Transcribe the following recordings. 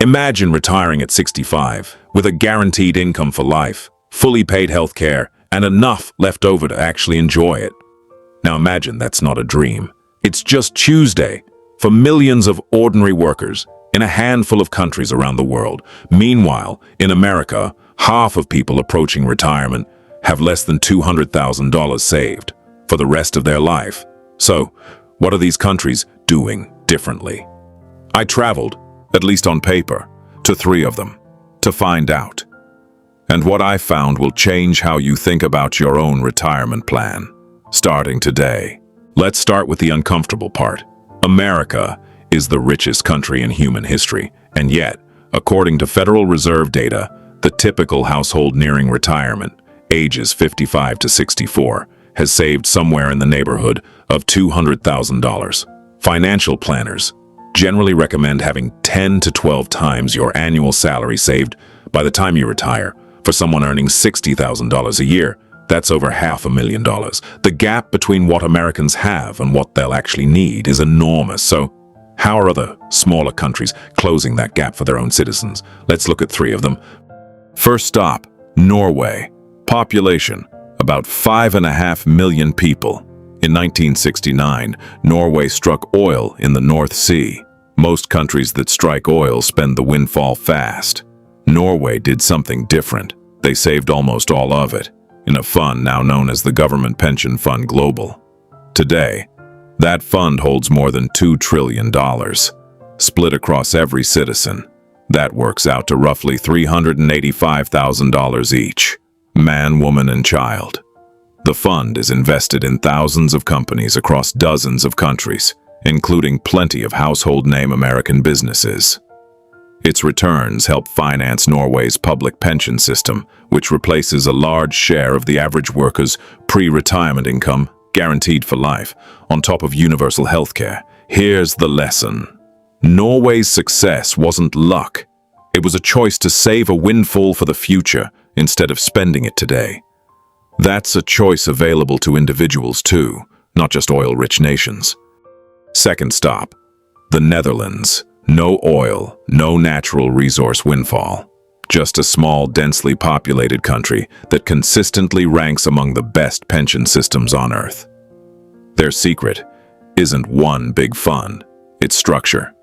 Imagine retiring at 65 with a guaranteed income for life, fully paid health care, and enough left over to actually enjoy it. Now imagine that's not a dream. It's just Tuesday for millions of ordinary workers in a handful of countries around the world. Meanwhile, in America, half of people approaching retirement have less than $200,000 saved for the rest of their life. So, what are these countries doing differently? I traveled, at least on paper, to 3 of them to find out. And what I found will change how you think about your own retirement plan, starting today. Let's start with the uncomfortable part. America is the richest country in human history, and yet, according to Federal Reserve data, the typical household nearing retirement, ages 55 to 64, has saved somewhere in the neighborhood of $200,000. Financial planners generally recommend having 10 to 12 times your annual salary saved by the time you retire. For someone earning $60,000 a year, that's over $500,000. The gap between what Americans have and what they'll actually need is enormous. So, how are other smaller countries closing that gap for their own citizens? Let's look at 3 of them. First stop, Norway. Population, about 5.5 million people. In 1969, Norway struck oil in the North Sea. Most countries that strike oil spend the windfall fast. Norway did something different. They saved almost all of it in a fund now known as the Government Pension Fund Global. Today, that fund holds more than $2 trillion, split across every citizen. That works out to roughly $385,000 each, man, woman, and child. The fund is invested in thousands of companies across dozens of countries, including plenty of household name American businesses. Its returns help finance Norway's public pension system, which replaces a large share of the average worker's pre-retirement income, guaranteed for life, on top of universal health care. Here's the lesson. Norway's success wasn't luck. It was a choice to save a windfall for the future instead of spending it today. That's a choice available to individuals too, not just oil-rich nations. Second stop, the Netherlands. No oil, no natural resource windfall. Just a small, densely populated country that consistently ranks among the best pension systems on Earth. Their secret isn't one big fund, it's structure.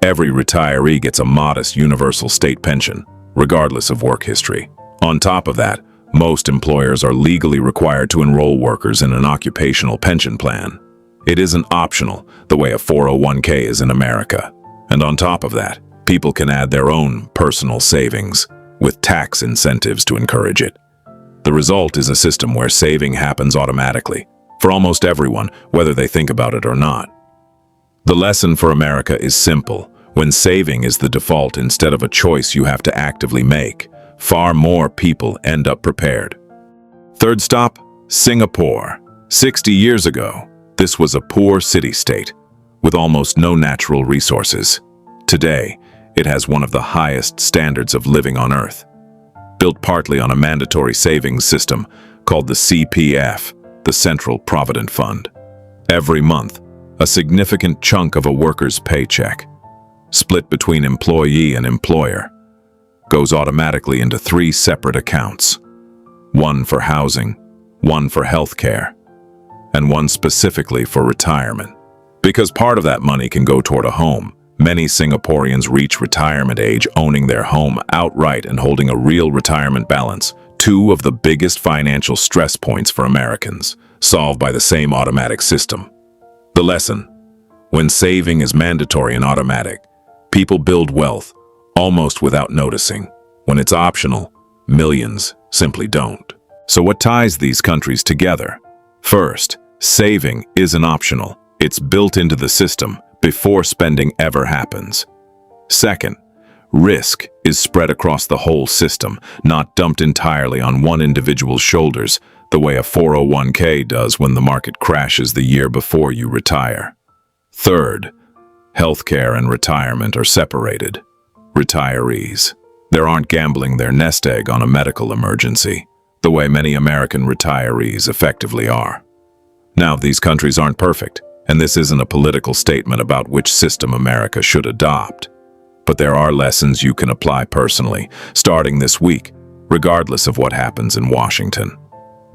Every retiree gets a modest universal state pension, regardless of work history. On top of that, most employers are legally required to enroll workers in an occupational pension plan. It isn't optional, the way a 401k is in America. And on top of that, people can add their own personal savings, with tax incentives to encourage it. The result is a system where saving happens automatically, for almost everyone, whether they think about it or not. The lesson for America is simple. When saving is the default instead of a choice you have to actively make, far more people end up prepared. Third stop, Singapore. 60 years ago, this was a poor city-state with almost no natural resources. Today, it has one of the highest standards of living on Earth. Built partly on a mandatory savings system called the CPF, the Central Provident Fund. Every month, a significant chunk of a worker's paycheck, split between employee and employer, goes automatically into 3 separate accounts. One for housing, one for health care, and one specifically for retirement. Because part of that money can go toward a home, many Singaporeans reach retirement age owning their home outright and holding a real retirement balance, 2 of the biggest financial stress points for Americans, solved by the same automatic system. The lesson: when saving is mandatory and automatic, people build wealth almost without noticing. When it's optional, millions simply don't. So what ties these countries together? First, saving isn't optional. It's built into the system before spending ever happens. Second, risk is spread across the whole system, not dumped entirely on one individual's shoulders, the way a 401k does when the market crashes the year before you retire. Third, healthcare and retirement are separated. Retirees, they aren't gambling their nest egg on a medical emergency, the way many American retirees effectively are. Now, these countries aren't perfect, and this isn't a political statement about which system America should adopt. But there are lessons you can apply personally, starting this week, regardless of what happens in Washington.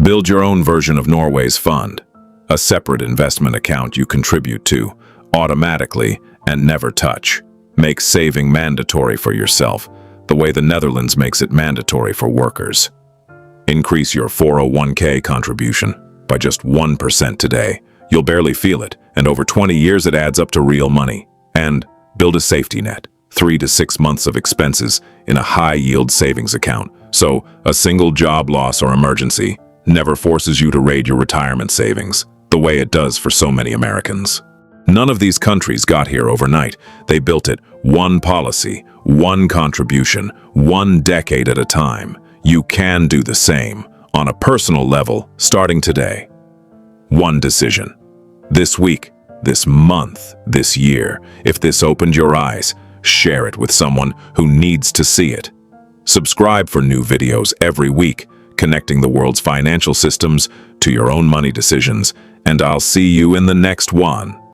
Build your own version of Norway's fund, a separate investment account you contribute to, automatically and never touch. Make saving mandatory for yourself, the way the Netherlands makes it mandatory for workers. Increase your 401k contribution by just 1% today. You'll barely feel it, and over 20 years it adds up to real money. And build a safety net, 3 to 6 months of expenses in a high-yield savings account. So a single job loss or emergency never forces you to raid your retirement savings, the way it does for so many Americans. None of these countries got here overnight. They built it one policy, one contribution, one decade at a time. You can do the same, on a personal level, starting today. One decision. This week, this month, this year. If this opened your eyes, share it with someone who needs to see it. Subscribe for new videos every week, connecting the world's financial systems to your own money decisions, and I'll see you in the next one.